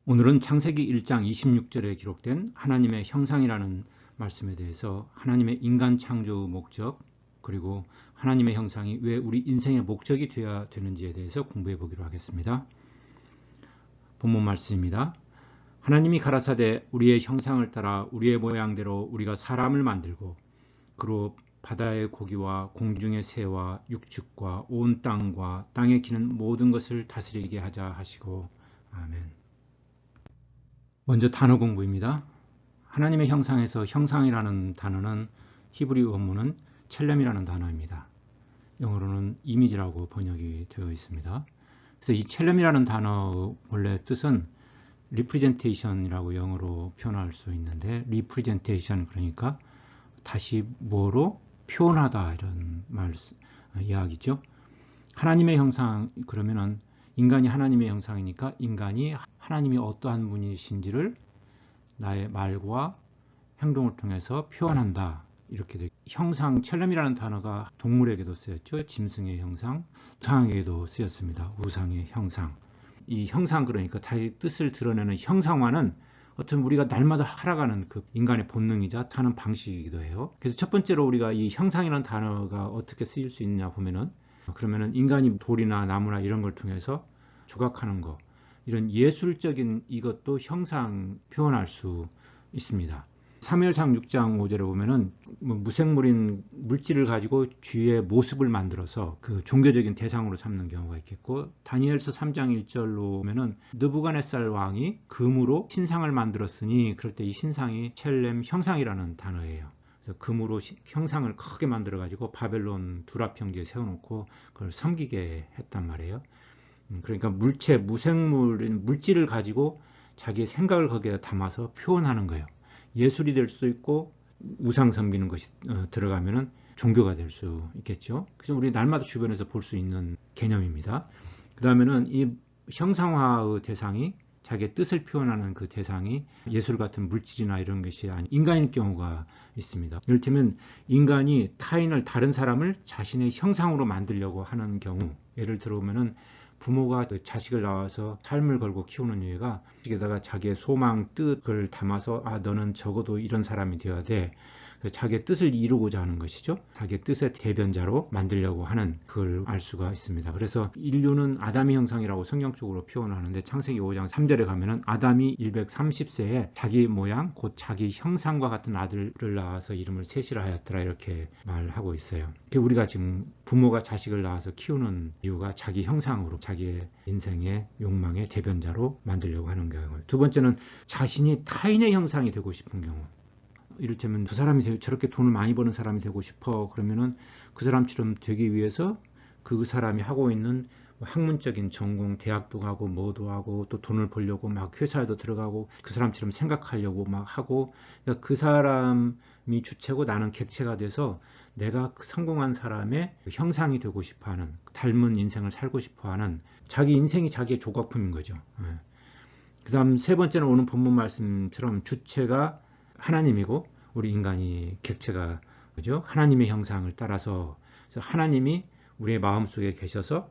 오늘은 창세기 1장 26절에 기록된 하나님의 형상이라는 말씀에 대해서 하나님의 인간 창조 목적, 그리고 하나님의 형상이 왜 우리 인생의 목적이 되어야 되는지에 대해서 공부해 보기로 하겠습니다. 본문 말씀입니다. 하나님이 가라사대 우리의 형상을 따라 우리의 모양대로 우리가 사람을 만들고 그로 바다의 고기와 공중의 새와 육축과 온 땅과 땅에 기는 모든 것을 다스리게 하자 하시고. 아멘. 먼저 단어 공부입니다. 하나님의 형상에서 형상이라는 단어는 히브리 원문은 첼렘이라는 단어입니다. 영어로는 이미지라고 번역이 되어 있습니다. 그래서 이 첼렘이라는 단어 원래 뜻은 representation이라고 영어로 표현할 수 있는데, representation 그러니까 다시 뭐로 표현하다 이런 이야기죠. 하나님의 형상 그러면은 인간이 하나님의 형상이니까 인간이 하나님이 어떠한 분이신지를 나의 말과 행동을 통해서 표현한다. 이렇게 형상, 첼렘이라는 단어가 동물에게도 쓰였죠. 짐승의 형상, 우상에게도 쓰였습니다. 우상의 형상. 이 형상 그러니까 자기 뜻을 드러내는 형상화는 어떤 우리가 날마다 살아가는 그 인간의 본능이자 사는 방식이기도 해요. 그래서 첫 번째로 우리가 이 형상이라는 단어가 어떻게 쓰일 수 있냐 보면은, 그러면은 인간이 돌이나 나무나 이런 걸 통해서 조각하는 거, 이런 예술적인 이것도 형상 표현할 수 있습니다. 사무엘상 6장 5절에 보면은 무생물인 물질을 가지고 쥐의 모습을 만들어서 그 종교적인 대상으로 삼는 경우가 있겠고, 다니엘서 3장 1절로 보면은 느부갓네살 왕이 금으로 신상을 만들었으니, 그럴 때 이 신상이 첼렘 형상이라는 단어예요. 그래서 금으로 형상을 크게 만들어 가지고 바벨론 두랍 평지에 세워놓고 그걸 섬기게 했단 말이에요. 그러니까 물체, 무생물인 물질을 가지고 자기의 생각을 거기에 담아서 표현하는 거예요. 예술이 될 수도 있고 우상 섬기는 것이 들어가면은 종교가 될 수 있겠죠. 그래서 우리 날마다 주변에서 볼 수 있는 개념입니다. 그 다음에는 이 형상화의 대상이, 자기의 뜻을 표현하는 그 대상이 예술 같은 물질이나 이런 것이 아닌 인간일 경우가 있습니다. 이를테면 인간이 타인을, 다른 사람을 자신의 형상으로 만들려고 하는 경우, 예를 들어보면은 부모가 자식을 낳아서 삶을 걸고 키우는 이유가 자식에다가 자기의 소망, 뜻을 담아서 너는 적어도 이런 사람이 되어야 돼. 자기의 뜻을 이루고자 하는 것이죠. 자기의 뜻의 대변자로 만들려고 하는, 그걸 알 수가 있습니다. 그래서 인류는 아담의 형상이라고 성경적으로 표현하는데, 창세기 5장 3절에 가면은 아담이 130세에 자기 모양 곧 자기 형상과 같은 아들을 낳아서 이름을 셋이라 하였더라, 이렇게 말하고 있어요. 우리가 지금 부모가 자식을 낳아서 키우는 이유가 자기 형상으로, 자기의 인생의 욕망의 대변자로 만들려고 하는 경우. 두 번째는 자신이 타인의 형상이 되고 싶은 경우. 이를테면 그 사람이 저렇게 돈을 많이 버는 사람이 되고 싶어. 그러면은 그 사람처럼 되기 위해서 그 사람이 하고 있는 학문적인 전공, 대학도 가고 뭐도 하고 또 돈을 벌려고 막 회사에도 들어가고 그 사람처럼 생각하려고 막 하고, 그러니까 그 사람이 주체고 나는 객체가 돼서 내가 그 성공한 사람의 형상이 되고 싶어하는, 닮은 인생을 살고 싶어하는, 자기 인생이 자기의 조각품인 거죠. 그 다음 세 번째는 오늘 본문 말씀처럼 주체가 하나님이고 우리 인간이 객체가, 그죠? 하나님의 형상을 따라서, 그래서 하나님이 우리의 마음속에 계셔서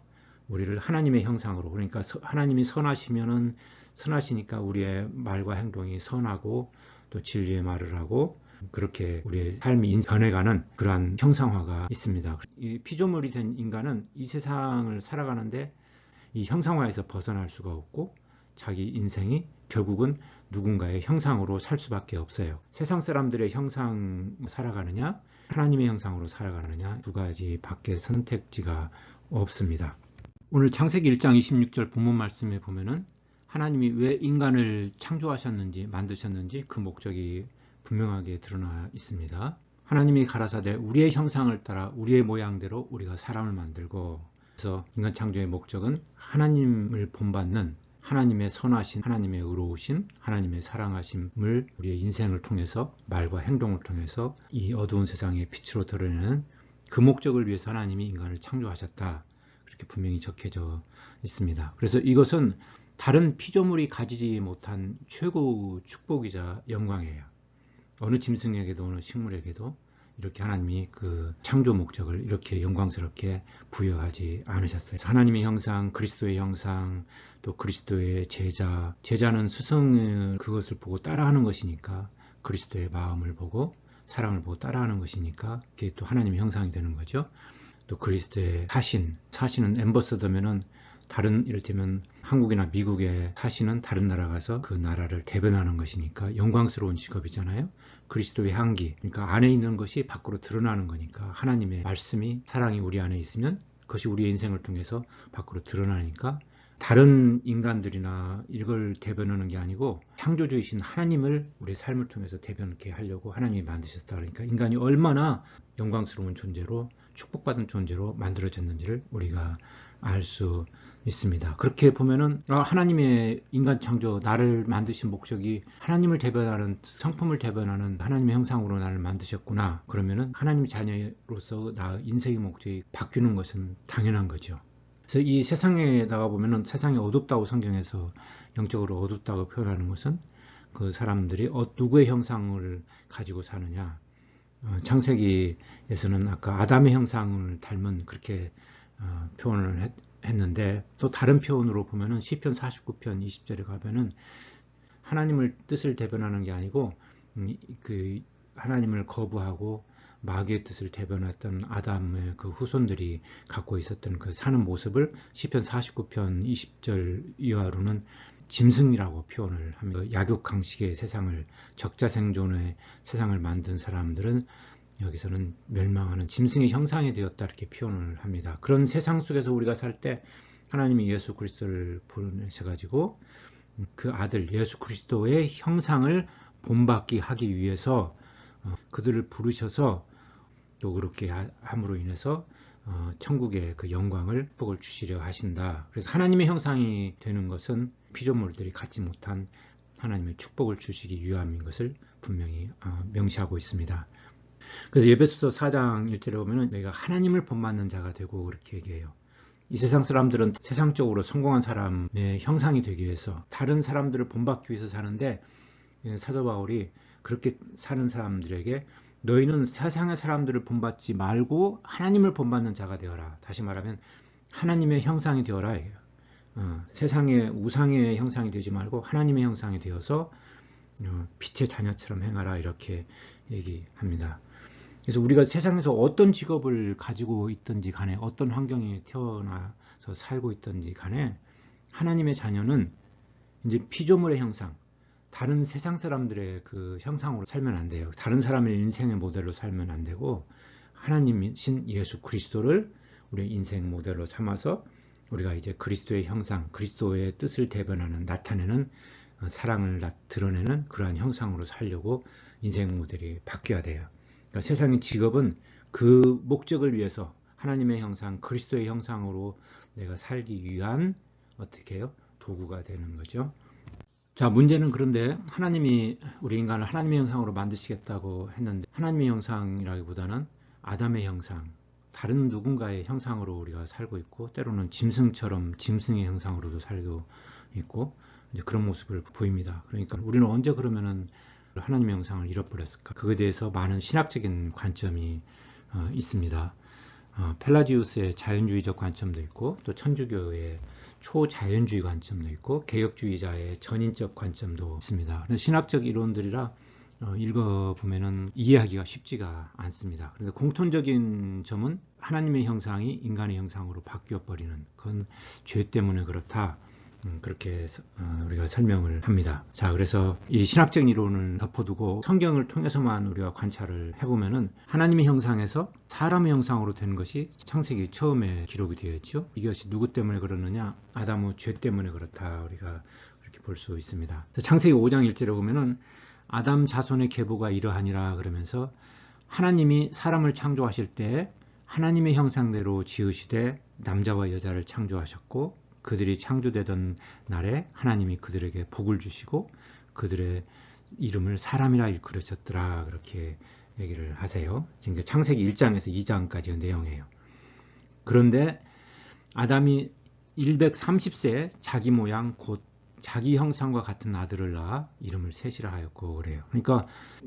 우리를 하나님의 형상으로, 그러니까 하나님이 선하시면은 선하시니까 우리의 말과 행동이 선하고 또 진리의 말을 하고 그렇게 우리의 삶이 변해가는 그러한 형상화가 있습니다. 이 피조물이 된 인간은 이 세상을 살아가는데 이 형상화에서 벗어날 수가 없고 자기 인생이 결국은 누군가의 형상으로 살 수밖에 없어요. 세상 사람들의 형상 살아가느냐, 하나님의 형상으로 살아가느냐, 두 가지 밖에 선택지가 없습니다. 오늘 창세기 1장 26절 본문 말씀에 보면은 하나님이 왜 인간을 창조하셨는지, 만드셨는지 그 목적이 분명하게 드러나 있습니다. 하나님이 가라사대 우리의 형상을 따라 우리의 모양대로 우리가 사람을 만들고, 그래서 인간 창조의 목적은 하나님을 본받는, 하나님의 선하신, 하나님의 의로우신, 하나님의 사랑하심을 우리의 인생을 통해서, 말과 행동을 통해서 이 어두운 세상의 빛으로 드러내는 그 목적을 위해서 하나님이 인간을 창조하셨다, 그렇게 분명히 적혀져 있습니다. 그래서 이것은 다른 피조물이 가지지 못한 최고 축복이자 영광이에요. 어느 짐승에게도 어느 식물에게도 이렇게 하나님이 그 창조 목적을 이렇게 영광스럽게 부여하지 않으셨어요. 하나님의 형상, 그리스도의 형상, 또 그리스도의 제자, 제자는 스승을 그것을 보고 따라하는 것이니까 그리스도의 마음을 보고 사랑을 보고 따라하는 것이니까 그게 또 하나님의 형상이 되는 거죠. 또 그리스도의 사신은 엠버서더면은 다른 이를테면 한국이나 미국에 사신은 다른 나라 가서 그 나라를 대변하는 것이니까 영광스러운 직업이잖아요. 그리스도의 향기, 그러니까 안에 있는 것이 밖으로 드러나는 거니까 하나님의 말씀이 사랑이 우리 안에 있으면 그것이 우리의 인생을 통해서 밖으로 드러나니까 다른 인간들이나 이걸 대변하는 게 아니고 창조주이신 하나님을 우리의 삶을 통해서 대변케 하려고 하나님이 만드셨다. 그러니까 인간이 얼마나 영광스러운 존재로 축복받은 존재로 만들어졌는지를 우리가 알 수 있습니다. 그렇게 보면은 하나님의 인간 창조, 나를 만드신 목적이 하나님을 대변하는, 성품을 대변하는 하나님의 형상으로 나를 만드셨구나. 그러면은 하나님의 자녀로서 나 인생의 목적이 바뀌는 것은 당연한 거죠. 그래서 이 세상에 나가 보면은 세상이 어둡다고 성경에서 영적으로 어둡다고 표현하는 것은 그 사람들이 누구의 형상을 가지고 사느냐. 창세기에서는 아까 아담의 형상을 닮은 그렇게 표현을 했는데 또 다른 표현으로 보면은 시편 49편 20절에 가면은 하나님을 뜻을 대변하는 게 아니고 그 하나님을 거부하고 마귀의 뜻을 대변했던 아담의 그 후손들이 갖고 있었던 그 사는 모습을 시편 49편 20절 이하로는 짐승이라고 표현을 합니다. 약육강식의 세상을, 적자생존의 세상을 만든 사람들은 여기서는 멸망하는 짐승의 형상이 되었다 이렇게 표현을 합니다. 그런 세상 속에서 우리가 살 때 하나님이 예수 그리스도를 보내셔가지고 그 아들 예수 그리스도의 형상을 본받게 하기 위해서 그들을 부르셔서 또 그렇게 함으로 인해서 천국의 그 영광을 복을 주시려 하신다. 그래서 하나님의 형상이 되는 것은 피조물들이 갖지 못한 하나님의 축복을 주시기 위함인 것을 분명히 명시하고 있습니다. 그래서 에베소서 4장 1절에 보면 내가 하나님을 본받는 자가 되고 그렇게 얘기해요. 이 세상 사람들은 세상적으로 성공한 사람의 형상이 되기 위해서 다른 사람들을 본받기 위해서 사는데 사도 바울이 그렇게 사는 사람들에게 너희는 세상의 사람들을 본받지 말고 하나님을 본받는 자가 되어라. 다시 말하면 하나님의 형상이 되어라. 세상의 우상의 형상이 되지 말고 하나님의 형상이 되어서 빛의 자녀처럼 행하라 이렇게 얘기합니다. 그래서 우리가 세상에서 어떤 직업을 가지고 있든지 간에 어떤 환경에 태어나서 살고 있든지 간에 하나님의 자녀는 이제 피조물의 형상, 다른 세상 사람들의 그 형상으로 살면 안 돼요. 다른 사람의 인생의 모델로 살면 안 되고 하나님이신 예수 그리스도를 우리의 인생 모델로 삼아서 우리가 이제 그리스도의 형상, 그리스도의 뜻을 대변하는, 나타내는 사랑을 드러내는 그러한 형상으로 살려고 인생 모델이 바뀌어야 돼요. 그러니까 세상의 직업은 그 목적을 위해서 하나님의 형상, 그리스도의 형상으로 내가 살기 위한 어떻게 해요? 도구가 되는 거죠. 자, 문제는 그런데 하나님이 우리 인간을 하나님의 형상으로 만드시겠다고 했는데 하나님의 형상이라기보다는 아담의 형상, 다른 누군가의 형상으로 우리가 살고 있고 때로는 짐승처럼 짐승의 형상으로도 살고 있고 이제 그런 모습을 보입니다. 그러니까 우리는 언제 그러면은 하나님의 형상을 잃어버렸을까? 그거에 대해서 많은 신학적인 관점이 있습니다. 펠라지우스의 자연주의적 관점도 있고 또 천주교의 초자연주의 관점도 있고 개혁주의자의 전인적 관점도 있습니다. 신학적 이론들이라 읽어보면 이해하기가 쉽지가 않습니다. 그런데 공통적인 점은 하나님의 형상이 인간의 형상으로 바뀌어버리는 그건 죄 때문에 그렇다. 그렇게 우리가 설명을 합니다. 자, 그래서 이 신학적 이론을 덮어두고 성경을 통해서만 우리가 관찰을 해보면은 하나님의 형상에서 사람의 형상으로 되는 것이 창세기 처음에 기록이 되어 있죠. 이것이 누구 때문에 그러느냐? 아담의 죄 때문에 그렇다. 우리가 그렇게 볼 수 있습니다. 창세기 5장 1절에 보면은 아담 자손의 계보가 이러하니라 그러면서 하나님이 사람을 창조하실 때 하나님의 형상대로 지으시되 남자와 여자를 창조하셨고 그들이 창조되던 날에 하나님이 그들에게 복을 주시고 그들의 이름을 사람이라 일컬으셨더라 그렇게 얘기를 하세요. 지금 창세기 1장에서 2장까지의 내용이에요. 그런데 아담이 130세 자기 모양 곧 자기 형상과 같은 아들을 낳아 이름을 셋이라 하였고 그래요. 그러니까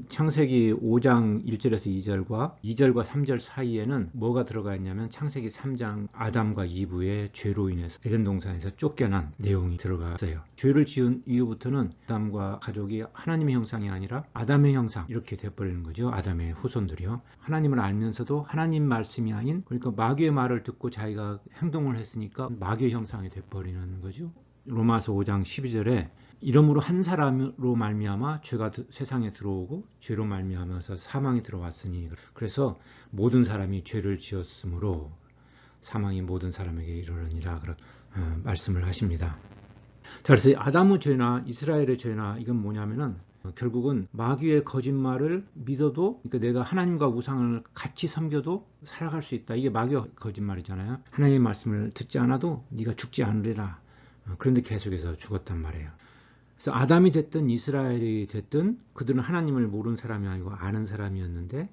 창세기 5장 1절에서 2절과 2절과 3절 사이에는 뭐가 들어가 있냐면 창세기 3장 아담과 이브의 죄로 인해서 에덴 동산에서 쫓겨난 내용이 들어가 있어요. 죄를 지은 이후부터는 아담과 가족이 하나님의 형상이 아니라 아담의 형상 이렇게 돼버리는 거죠. 아담의 후손들이요. 하나님을 알면서도 하나님 말씀이 아닌, 그러니까 마귀의 말을 듣고 자기가 행동을 했으니까 마귀의 형상이 돼버리는 거죠. 로마서 5장 12절에 이러므로 한 사람으로 말미암아 죄가 세상에 들어오고 죄로 말미암아서 사망이 들어왔으니, 그래서 모든 사람이 죄를 지었으므로 사망이 모든 사람에게 이르느니라 말씀을 하십니다. 자, 그래서 아담의 죄나 이스라엘의 죄나 이건 뭐냐면은 결국은 마귀의 거짓말을 믿어도, 그러니까 내가 하나님과 우상을 같이 섬겨도 살아갈 수 있다. 이게 마귀의 거짓말이잖아요. 하나님의 말씀을 듣지 않아도 네가 죽지 않으리라. 그런데 계속해서 죽었단 말이에요. 그래서 아담이 됐든 이스라엘이 됐든 그들은 하나님을 모르는 사람이 아니고 아는 사람이었는데,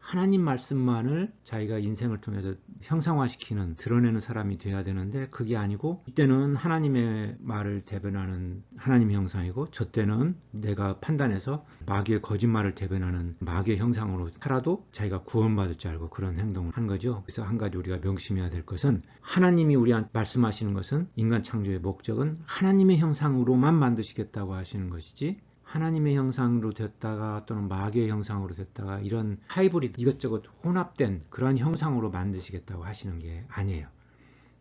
하나님 말씀만을 자기가 인생을 통해서 형상화시키는, 드러내는 사람이 돼야 되는데 그게 아니고, 이때는 하나님의 말을 대변하는 하나님의 형상이고, 저 때는 내가 판단해서 마귀의 거짓말을 대변하는 마귀의 형상으로 살아도 자기가 구원받을 줄 알고 그런 행동을 한 거죠. 그래서 한 가지 우리가 명심해야 될 것은, 하나님이 우리한테 말씀하시는 것은, 인간 창조의 목적은 하나님의 형상으로만 만드시겠다고 하시는 것이지, 하나님의 형상으로 됐다가 또는 마귀의 형상으로 됐다가 이런 하이브리드, 이것저것 혼합된 그런 형상으로 만드시겠다고 하시는 게 아니에요.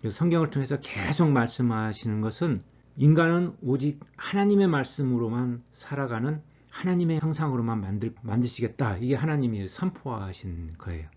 그래서 성경을 통해서 계속 말씀하시는 것은 인간은 오직 하나님의 말씀으로만 살아가는 하나님의 형상으로만 만드시겠다. 이게 하나님이 선포하신 거예요.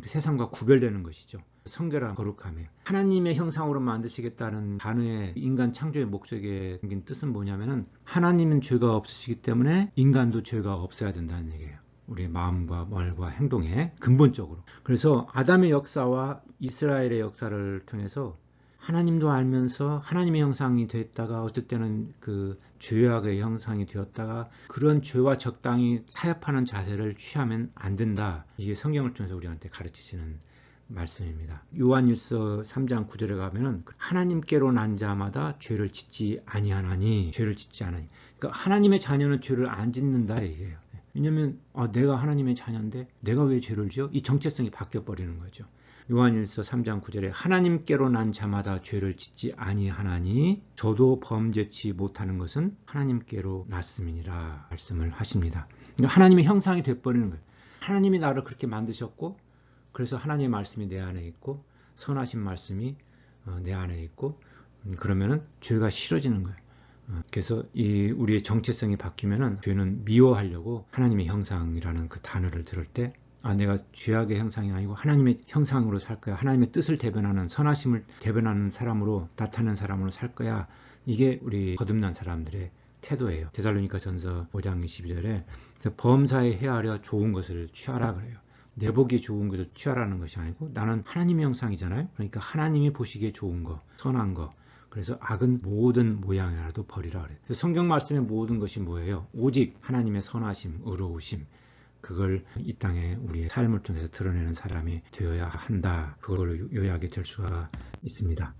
세상과 구별되는 것이죠. 성결한 거룩함이에요. 하나님의 형상으로 만드시겠다는 단어의 인간 창조의 목적에 담긴 뜻은 뭐냐면은, 하나님은 죄가 없으시기 때문에 인간도 죄가 없어야 된다는 얘기예요. 우리의 마음과 말과 행동에 근본적으로. 그래서 아담의 역사와 이스라엘의 역사를 통해서 하나님도 알면서 하나님의 형상이 됐다가 어떨 때는 그 죄악의 형상이 되었다가 그런 죄와 적당히 타협하는 자세를 취하면 안 된다. 이게 성경을 통해서 우리한테 가르치시는 말씀입니다. 요한일서 3장 9절에 가면은 하나님께로 난 자마다 죄를 짓지 아니하나니, 죄를 짓지 않으니. 그러니까 하나님의 자녀는 죄를 안 짓는다 얘기예요. 왜냐면 내가 하나님의 자녀인데 내가 왜 죄를 지어? 이 정체성이 바뀌어 버리는 거죠. 요한일서 3장 9절에 하나님께로 난 자마다 죄를 짓지 아니하나니 저도 범죄치 못하는 것은 하나님께로 났음이니라 말씀을 하십니다. 그러니까 하나님의 형상이 돼버리는 거예요. 하나님이 나를 그렇게 만드셨고, 그래서 하나님의 말씀이 내 안에 있고 선하신 말씀이 내 안에 있고, 그러면은 죄가 싫어지는 거예요. 그래서 우리의 정체성이 바뀌면은 죄는 미워하려고 하나님의 형상이라는 그 단어를 들을 때, 내가 죄악의 형상이 아니고 하나님의 형상으로 살 거야. 하나님의 뜻을 대변하는, 선하심을 대변하는 사람으로, 나타내는 사람으로 살 거야. 이게 우리 거듭난 사람들의 태도예요. 데살로니가전서 5장 22절에 범사에 헤아려 좋은 것을 취하라 그래요. 내 보기에 좋은 것을 취하라는 것이 아니고, 나는 하나님의 형상이잖아요. 그러니까 하나님이 보시기에 좋은 거, 선한 거. 그래서 악은 모든 모양이라도 버리라 그래요. 성경 말씀의 모든 것이 뭐예요? 오직 하나님의 선하심, 의로우심, 그걸 이 땅에 우리의 삶을 통해서 드러내는 사람이 되어야 한다. 그걸 요약이 될 수가 있습니다.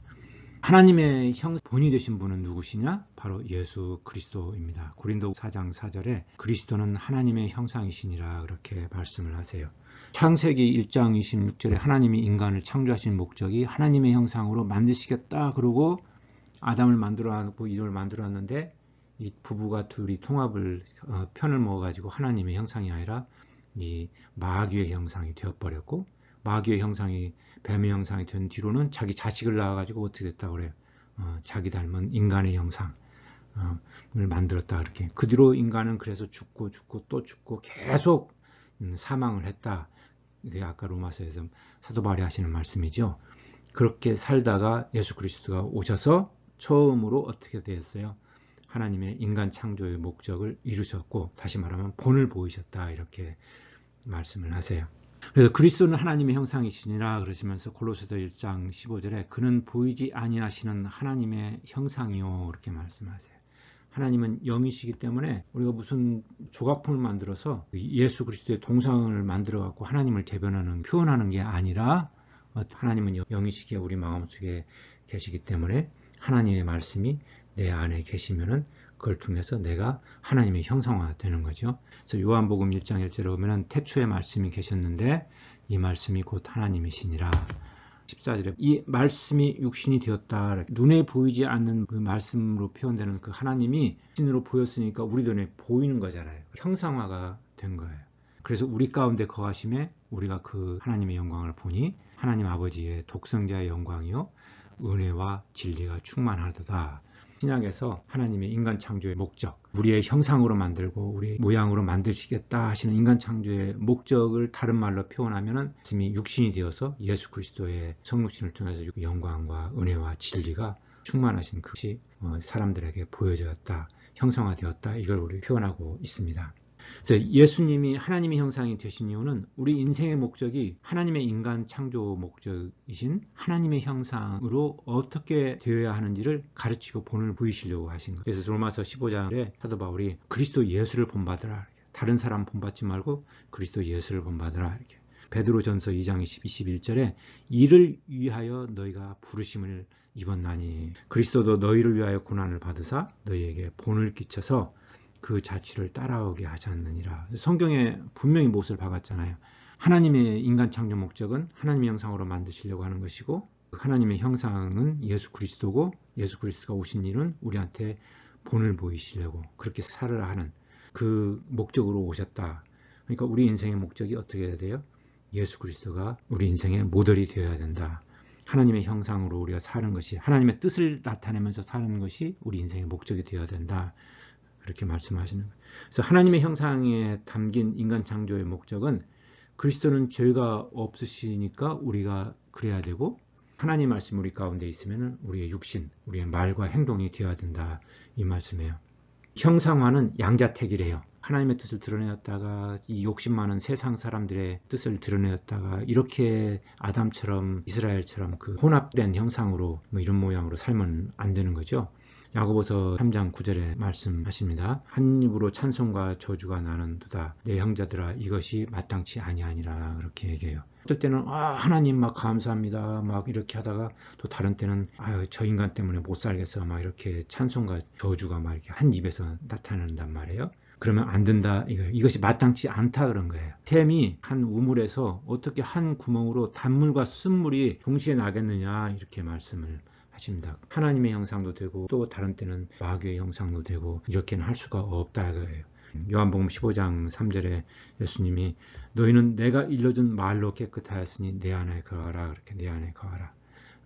하나님의 본이 되신 분은 누구시냐? 바로 예수 그리스도입니다. 고린도 4장 4절에 그리스도는 하나님의 형상이시니라 그렇게 말씀을 하세요. 창세기 1장 26절에 하나님이 인간을 창조하신 목적이 하나님의 형상으로 만드시겠다. 그러고 아담을 만들어놨고 이를 만들어놨는데, 이 부부가 둘이 통합을 편을 먹어가지고 하나님의 형상이 아니라 이 마귀의 형상이 되어버렸고, 마귀의 형상이 뱀의 형상이 된 뒤로는 자기 자식을 낳아가지고 어떻게 됐다고 그래요? 자기 닮은 인간의 형상을 만들었다 그렇게. 그 뒤로 인간은 그래서 죽고 또 죽고 계속 사망을 했다. 이게 아까 로마서에서 사도 바울이 하시는 말씀이죠. 그렇게 살다가 예수 그리스도가 오셔서 처음으로 어떻게 되었어요? 하나님의 인간 창조의 목적을 이루셨고, 다시 말하면 본을 보이셨다 이렇게 말씀을 하세요. 그래서 그리스도는 하나님의 형상이시니라 그러시면서 골로새서 1장 15절에 그는 보이지 아니하시는 하나님의 형상이요 이렇게 말씀하세요. 하나님은 영이시기 때문에 우리가 무슨 조각품을 만들어서 예수 그리스도의 동상을 만들어 갖고 하나님을 대변하는, 표현하는 게 아니라, 하나님은 영이시기에 우리 마음속에 계시기 때문에 하나님의 말씀이 내 안에 계시면은 그걸 통해서 내가 하나님의 형상화 되는 거죠. 그래서 요한복음 1장 1절에 보면은 태초에 말씀이 계셨는데 이 말씀이 곧 하나님이시니라. 14절에 이 말씀이 육신이 되었다. 눈에 보이지 않는 그 말씀으로 표현되는 그 하나님이 신으로 보였으니까 우리도 눈에 보이는 거잖아요. 형상화가 된 거예요. 그래서 우리 가운데 거하심에 우리가 그 하나님의 영광을 보니 하나님 아버지의 독생자의 영광이요 은혜와 진리가 충만하도다. 신약에서 하나님의 인간 창조의 목적, 우리의 형상으로 만들고 우리의 모양으로 만드시겠다 하시는 인간 창조의 목적을 다른 말로 표현하면 말씀이 육신이 되어서 예수 그리스도의 성육신을 통해서 영광과 은혜와 진리가 충만하신 그것이 사람들에게 보여졌다, 형상화되었다, 이걸 우리 표현하고 있습니다. 그래서 예수님이 하나님의 형상이 되신 이유는 우리 인생의 목적이 하나님의 인간 창조 목적이신 하나님의 형상으로 어떻게 되어야 하는지를 가르치고 본을 보이시려고 하신 거예요. 그래서 로마서 15장에 사도 바울이 그리스도 예수를 본받으라. 다른 사람 본받지 말고 그리스도 예수를 본받으라. 이렇게. 베드로전서 2장 21절에 이를 위하여 너희가 부르심을 입었나니 그리스도도 너희를 위하여 고난을 받으사 너희에게 본을 끼쳐서 그 자취를 따라오게 하지 않느니라. 성경에 분명히 못을 박았잖아요. 하나님의 인간 창조 목적은 하나님의 형상으로 만드시려고 하는 것이고 하나님의 형상은 예수 그리스도고 예수 그리스도가 오신 일은 우리한테 본을 보이시려고 그렇게 살으라 하는 그 목적으로 오셨다. 그러니까 우리 인생의 목적이 어떻게 해야 돼요? 예수 그리스도가 우리 인생의 모델이 되어야 된다. 하나님의 형상으로 우리가 사는 것이 하나님의 뜻을 나타내면서 사는 것이 우리 인생의 목적이 되어야 된다. 그렇게 말씀하시는 거예요. 그래서 하나님의 형상에 담긴 인간 창조의 목적은 그리스도는 죄가 없으시니까 우리가 그래야 되고 하나님 말씀 우리 가운데 있으면 우리의 육신, 우리의 말과 행동이 되어야 된다. 이 말씀이에요. 형상화는 양자택이래요. 하나님의 뜻을 드러내었다가 이 욕심 많은 세상 사람들의 뜻을 드러내었다가 이렇게 아담처럼 이스라엘처럼 그 혼합된 형상으로 이런 모양으로 살면 안 되는 거죠. 야고보서 3장 9절에 말씀하십니다. 한 입으로 찬송과 저주가 나는도다. 내 형제들아 이것이 마땅치 아니하니라. 그렇게 얘기해요. 어떨 때는 하나님 막 감사합니다 막 이렇게 하다가 또 다른 때는 저 인간 때문에 못 살겠어 막 이렇게 찬송과 저주가 막 이렇게 한 입에서 나타난단 말이에요. 그러면 안 된다 이거예요. 이것이 마땅치 않다 그런 거예요. 샘이 한 우물에서 어떻게 한 구멍으로 단물과 쓴물이 동시에 나겠느냐 이렇게 말씀을 하십니다. 하나님의 형상도 되고 또 다른 때는 마귀의 형상도 되고 이렇게는 할 수가 없다 이거예요. 요한복음 15장 3절에 예수님이 너희는 내가 일러준 말로 깨끗하였으니 내 안에 거하라. 그렇게 내 안에 거하라.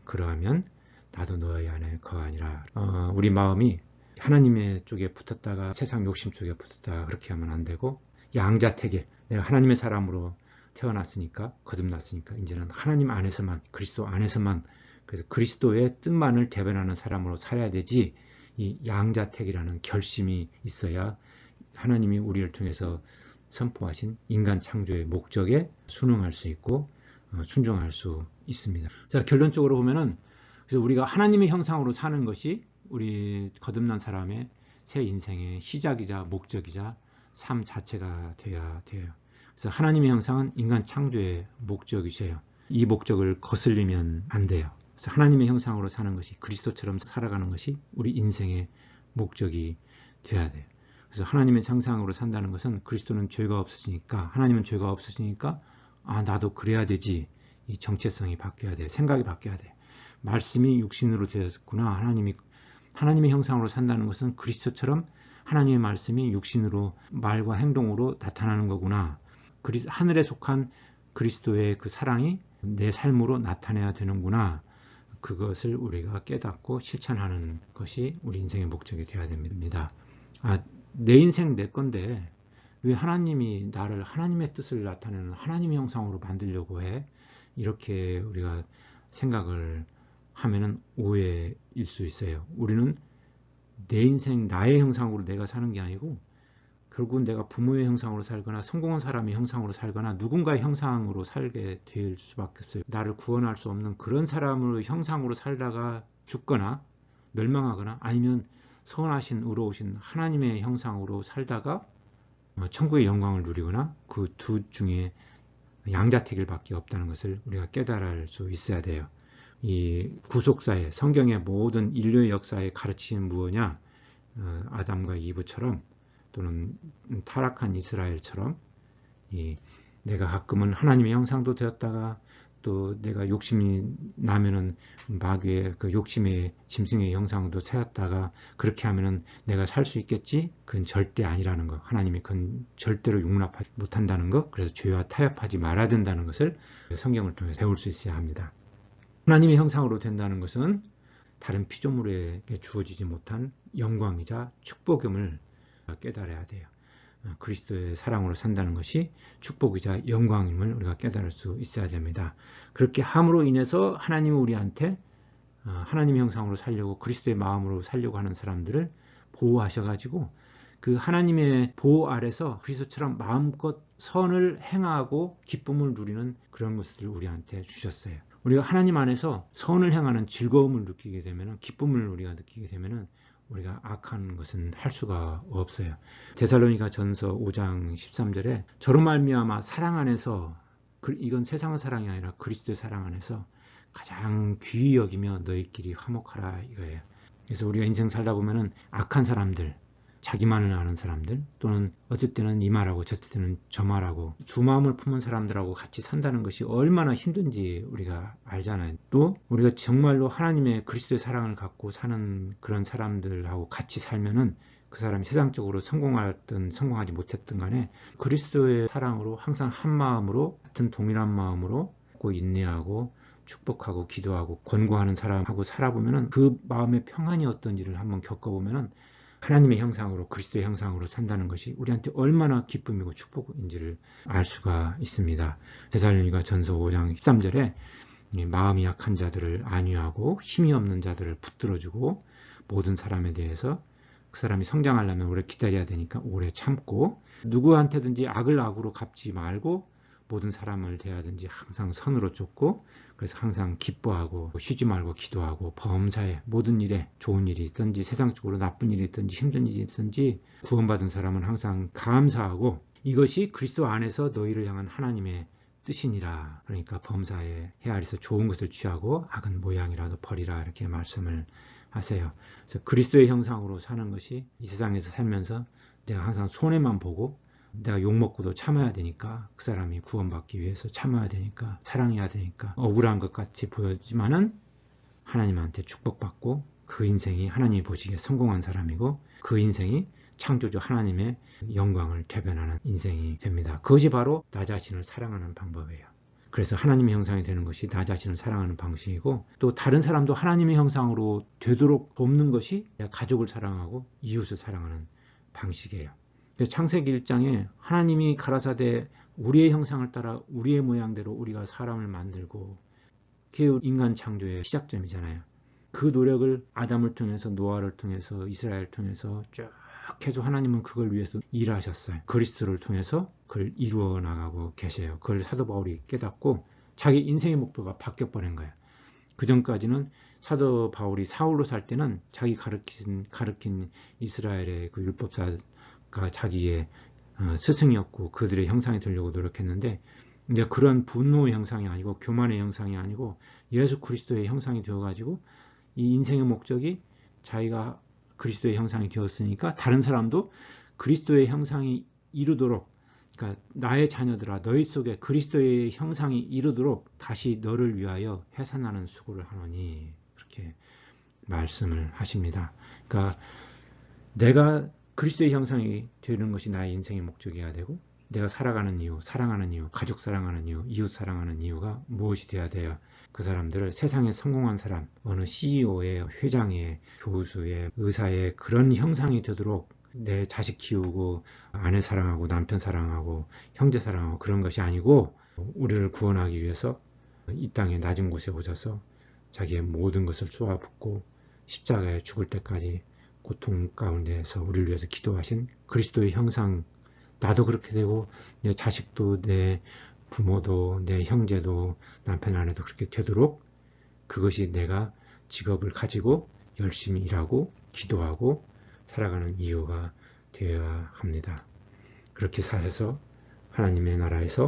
그러하면 나도 너희 안에 거하니라. 우리 마음이 하나님의 쪽에 붙었다가 세상 욕심 쪽에 붙었다가 그렇게 하면 안 되고 양자택일 내가 하나님의 사람으로 태어났으니까 거듭났으니까 이제는 하나님 안에서만 그리스도 안에서만 그래서 그리스도의 뜻만을 대변하는 사람으로 살아야 되지 이 양자택이라는 결심이 있어야 하나님이 우리를 통해서 선포하신 인간 창조의 목적에 순응할 수 있고 순종할 수 있습니다. 자, 결론적으로 보면은 그래서 우리가 하나님의 형상으로 사는 것이 우리 거듭난 사람의 새 인생의 시작이자 목적이자 삶 자체가 되어야 돼요. 그래서 하나님의 형상은 인간 창조의 목적이세요. 이 목적을 거슬리면 안 돼요. 그래서 하나님의 형상으로 사는 것이 그리스도처럼 살아가는 것이 우리 인생의 목적이 되어야 돼요. 그래서 하나님의 형상으로 산다는 것은 그리스도는 죄가 없으시니까 하나님은 죄가 없으시니까 나도 그래야 되지. 이 정체성이 바뀌어야 돼. 생각이 바뀌어야 돼. 말씀이 육신으로 되었구나. 하나님의 형상으로 산다는 것은 그리스도처럼 하나님의 말씀이 육신으로 말과 행동으로 나타나는 거구나. 하늘에 속한 그리스도의 그 사랑이 내 삶으로 나타내야 되는구나. 그것을 우리가 깨닫고 실천하는 것이 우리 인생의 목적이 되어야 됩니다. 내 인생 내 건데 왜 하나님이 나를 하나님의 뜻을 나타내는 하나님의 형상으로 만들려고 해? 이렇게 우리가 생각을 하면은 오해일 수 있어요. 우리는 내 인생 나의 형상으로 내가 사는 게 아니고 결국은 내가 부모의 형상으로 살거나 성공한 사람의 형상으로 살거나 누군가의 형상으로 살게 될 수밖에 없어요. 나를 구원할 수 없는 그런 사람으로 형상으로 살다가 죽거나 멸망하거나 아니면 선하신 의로우신 하나님의 형상으로 살다가 천국의 영광을 누리거나 그 두 중에 양자택일 밖에 없다는 것을 우리가 깨달을 수 있어야 돼요. 이 구속사의 성경의 모든 인류의 역사의 가르침은 무엇이냐? 아담과 이브처럼 또는 타락한 이스라엘처럼 내가 가끔은 하나님의 형상도 되었다가 또 내가 욕심이 나면은 마귀의 그 욕심의 짐승의 형상도 세웠다가 그렇게 하면은 내가 살 수 있겠지? 그건 절대 아니라는 거. 하나님이 그건 절대로 용납하지 못한다는 거. 그래서 죄와 타협하지 말아야 된다는 것을 성경을 통해 배울 수 있어야 합니다. 하나님의 형상으로 된다는 것은 다른 피조물에게 주어지지 못한 영광이자 축복임을 깨달아야 돼요. 그리스도의 사랑으로 산다는 것이 축복이자 영광임을 우리가 깨달을 수 있어야 됩니다. 그렇게 함으로 인해서 하나님은 우리한테 하나님의 형상으로 살려고 그리스도의 마음으로 살려고 하는 사람들을 보호하셔가지고 그 하나님의 보호 아래서 그리스도처럼 마음껏 선을 행하고 기쁨을 누리는 그런 것을 우리한테 주셨어요. 우리가 하나님 안에서 선을 행하는 즐거움을 느끼게 되면, 기쁨을 우리가 느끼게 되면 우리가 악한 것은 할 수가 없어요. 데살로니가 전서 5장 13절에 저로 말미암아 사랑 안에서, 이건 세상의 사랑이 아니라 그리스도의 사랑 안에서 가장 귀히 여기며 너희끼리 화목하라 이거예요. 그래서 우리가 인생 살다 보면은 악한 사람들, 자기만을 아는 사람들, 또는 어쩔 때는 이 말하고 저쩔 때는 저 말하고 두 마음을 품은 사람들하고 같이 산다는 것이 얼마나 힘든지 우리가 알잖아요. 또 우리가 정말로 하나님의 그리스도의 사랑을 갖고 사는 그런 사람들하고 같이 살면은 그 사람이 세상적으로 성공하든 성공하지 못했든 간에 그리스도의 사랑으로 항상 한 마음으로 같은 동일한 마음으로 인내하고 축복하고 기도하고 권고하는 사람하고 살아보면은 그 마음의 평안이 어떤지를 한번 겪어보면은 하나님의 형상으로 그리스도의 형상으로 산다는 것이 우리한테 얼마나 기쁨이고 축복인지를 알 수가 있습니다. 데살로니가 전서 5장 13절에 마음이 약한 자들을 안위하고 힘이 없는 자들을 붙들어주고 모든 사람에 대해서 그 사람이 성장하려면 오래 기다려야 되니까 오래 참고 누구한테든지 악을 악으로 갚지 말고 모든 사람을 대하든지 항상 선으로 쫓고 그래서 항상 기뻐하고 쉬지 말고 기도하고 범사에 모든 일에 좋은 일이 있든지 세상적으로 나쁜 일이 있든지 힘든 일이 있든지 구원받은 사람은 항상 감사하고 이것이 그리스도 안에서 너희를 향한 하나님의 뜻이니라. 그러니까 범사에 헤아려서 좋은 것을 취하고 악은 모양이라도 버리라 이렇게 말씀을 하세요. 그래서 그리스도의 형상으로 사는 것이 이 세상에서 살면서 내가 항상 손해만 보고 내가 욕먹고도 참아야 되니까 그 사람이 구원받기 위해서 참아야 되니까 사랑해야 되니까 억울한 것 같이 보여지만은 하나님한테 축복받고 그 인생이 하나님이 보시기에 성공한 사람이고 그 인생이 창조주 하나님의 영광을 대변하는 인생이 됩니다. 그것이 바로 나 자신을 사랑하는 방법이에요. 그래서 하나님의 형상이 되는 것이 나 자신을 사랑하는 방식이고 또 다른 사람도 하나님의 형상으로 되도록 돕는 것이 내가 가족을 사랑하고 이웃을 사랑하는 방식이에요. 창세기 1장에 하나님이 가라사대 우리의 형상을 따라 우리의 모양대로 우리가 사람을 만들고 그게 인간 창조의 시작점이잖아요. 그 노력을 아담을 통해서 노아를 통해서 이스라엘을 통해서 쭉 해서 하나님은 그걸 위해서 일하셨어요. 그리스도를 통해서 그걸 이루어 나가고 계세요. 그걸 사도 바울이 깨닫고 자기 인생의 목표가 바뀌어버린 거예요. 그 전까지는 사도 바울이 사울로 살 때는 자기 가르친 이스라엘의 그 율법사가 자기의 스승이었고 그들의 형상이 되려고 노력했는데 근데 그런 분노의 형상이 아니고 교만의 형상이 아니고 예수 그리스도의 형상이 되어가지고 이 인생의 목적이 자기가 그리스도의 형상이 되었으니까 다른 사람도 그리스도의 형상이 이루도록 그러니까 나의 자녀들아 너희 속에 그리스도의 형상이 이루도록 다시 너를 위하여 해산하는 수고를 하노니 그렇게 말씀을 하십니다. 그러니까 내가 그리스도의 형상이 되는 것이 나의 인생의 목적이어야 되고 내가 살아가는 이유, 사랑하는 이유, 가족 사랑하는 이유, 이웃 사랑하는 이유가 무엇이 되어야 돼요? 그 사람들을 세상에 성공한 사람, 어느 CEO의, 회장의, 교수의, 의사의 그런 형상이 되도록 내 자식 키우고 아내 사랑하고 남편 사랑하고 형제 사랑하고 그런 것이 아니고 우리를 구원하기 위해서 이 땅의 낮은 곳에 오셔서 자기의 모든 것을 쏟아붓고 십자가에 죽을 때까지 고통 가운데에서 우리를 위해서 기도하신 그리스도의 형상 나도 그렇게 되고 내 자식도 내 부모도 내 형제도 남편 아내도 그렇게 되도록 그것이 내가 직업을 가지고 열심히 일하고 기도하고 살아가는 이유가 되어야 합니다. 그렇게 살아서 하나님의 나라에서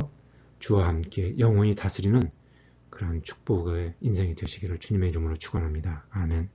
주와 함께 영원히 다스리는 그러한 축복의 인생이 되시기를 주님의 이름으로 축원합니다. 아멘.